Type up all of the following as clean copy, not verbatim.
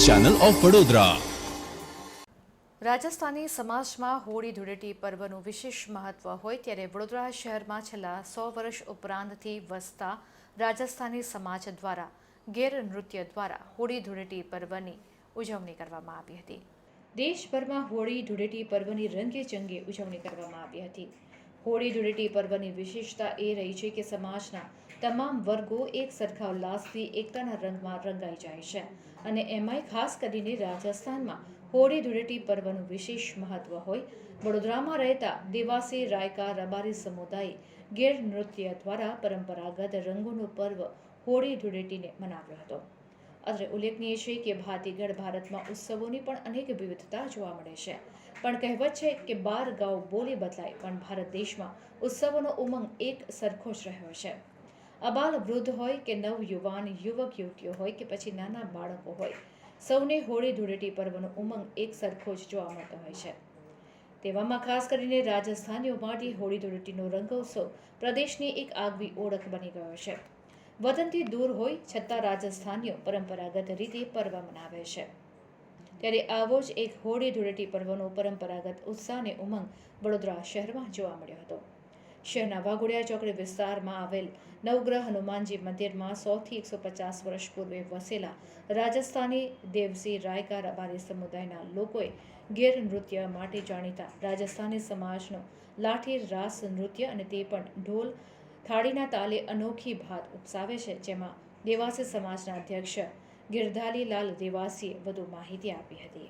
Channel of Vadodara. Rajasthani સમાજમાં હોળી ધૂળેટી પર્વનું વિશેષ મહત્વ હોય ત્યારે વડોદરા શહેરમાં છેલ્લા 100 વર્ષ ઉપરાંતથી વસતા રાજસ્થાની સમાજ દ્વારા ગેર નૃત્ય દ્વારા હોળી ધૂળેટી પર્વની ઉજવણી કરવામાં આવી હતી। દેશભરમાં હોળી ધૂળેટી પર્વની રંગેચંગે ઉજવણી કરવામાં આવી હતી। હોળી ધૂળેટી પર્વની વિશેષતા એ રહી છે કે સમાજના તમામ વર્ગો એક સરખા ઉલ્લાસથી એકતાના રંગમાં રંગાઈ જાય છે અને એમાંય ખાસ કરીને રાજસ્થાનમાં હોળી ધૂળેટી પર્વનું વિશેષ મહત્વ હોય। વડોદરામાં રહેતા દેવાસી રાયકા રબારી સમુદાયે ગેર નૃત્ય દ્વારા પરંપરાગત રંગોનો પર્વ હોળી ધૂળેટીને મનાવ્યો હતો। અત્રે ઉલ્લેખનીય છે કે ભાતીગઢ ભારતમાં ઉત્સવોની પણ અનેક વિવિધતા જોવા મળે છે, પણ કહેવત છે કે 12 ગાઉ બોલી બદલાય, પણ ભારત દેશમાં ઉત્સવોનો ઉમંગ એક સરખો જ રહ્યો છે। અબાલ વૃદ્ધ હોય કે નવ યુવાન યુવક યુવતીઓ હોય કે પછી નાના બાળકો હોય, સૌને હોળી ધૂળેટી પર્વનો ઉમંગ એક સરખો જ જોવા મળતો હોય છે। તેવામાં ખાસ કરીને રાજસ્થાનીઓ માટે હોળી ધૂળેટીનો રંગોત્સવ પ્રદેશની એક આગવી ઓળખ બની ગયો છે। વતનથી દૂર હોય છતાં રાજસ્થાનીઓ પરંપરાગત રીતે પર્વ મનાવે છે। ત્યારે આવો જ એક હોળી ધૂળેટી પર્વનો પરંપરાગત ઉત્સાહ અને ઉમંગ વડોદરા શહેરમાં જોવા મળ્યો હતો। શહેરના વાઘોડિયા ચોકડી વિસ્તારમાં આવેલ નવગ્રહ હનુમાનજી મંદિરમાં 100 થી 150 વર્ષ પૂર્વે વસેલા રાજસ્થાની દેવસી રાયકા રબારી સમુદાયના લોકોએ ગેર નૃત્ય માટે જાણીતા રાજસ્થાની સમાજનો લાઠી રાસ નૃત્ય અને તે પણ ઢોલ થાળીના તાલે અનોખી ભાત ઉપસાવે છે, જેમાં દેવાસી સમાજના અધ્યક્ષ ગિરધારીલાલ દેવાસીએ વધુ માહિતી આપી હતી।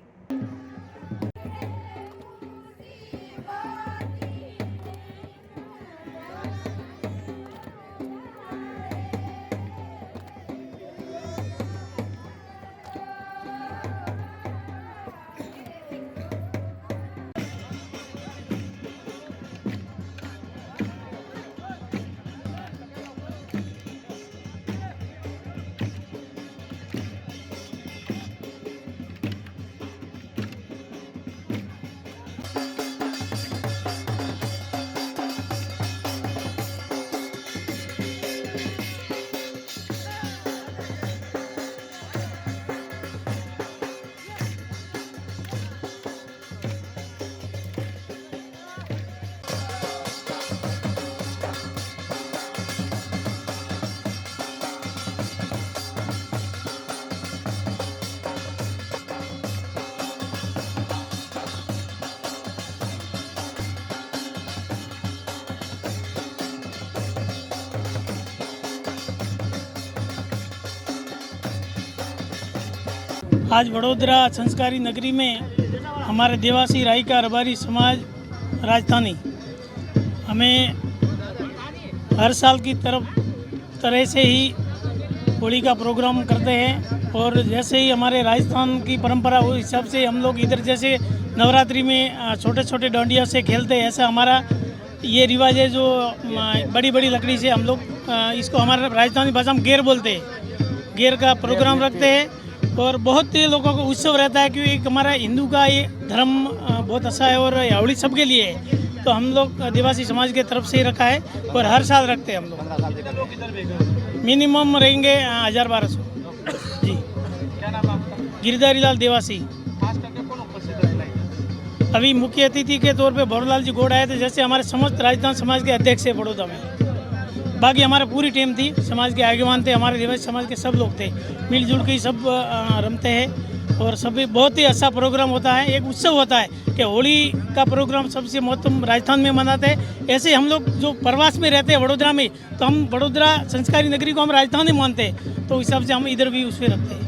आज वडोदरा संस्कारी नगरी में हमारे देवासी रायका रबारी समाज राजस्थानी हमें हर साल की तरह से ही होली का प्रोग्राम करते हैं और जैसे ही हमारे राजस्थान की परंपरा उस हिसाब से हम लोग इधर जैसे नवरात्रि में छोटे छोटे डांडिया से खेलते हैं, ऐसा हमारा ये रिवाज है। जो बड़ी बड़ी लकड़ी से हम लोग इसको हमारे राजस्थानी भाषा में गेर बोलते हैं, गेर का प्रोग्राम रखते हैं और बहुत लोगों को उत्सव रहता है क्योंकि एक हमारा हिंदू का ये धर्म बहुत अच्छा है और होली सबके लिए है, तो हम लोग देवासी समाज के तरफ से ही रखा है और हर साल रखते हैं हम लोग। मिनिमम रहेंगे 1000-1200 जी। क्या नाम आपका? गिरधारीलाल देवासी। खास करके कौन उपस्थित रहेगा? अभी मुख्य अतिथि के तौर पे भोरलाल जी गौड़ आए थे, जैसे हमारे समस्त राजस्थान समाज के अध्यक्ष है बड़ौदा में। बाकी हमारे पूरी टीम थी, समाज के आगेवान थे, हमारे देवासी समाज के सब लोग थे, मिलजुल के सब रमते हैं और सभी बहुत ही अच्छा प्रोग्राम होता है। एक उत्सव होता है कि होली का प्रोग्राम सबसे महत्व राजस्थान में मनाते हैं। ऐसे हम लोग जो प्रवास में रहते हैं वडोदरा में, तो हम वडोदरा संस्कारी नगरी को हम राजस्थान ही मानते हैं, तो इस हिसाब से हम इधर भी उसमें रखते हैं।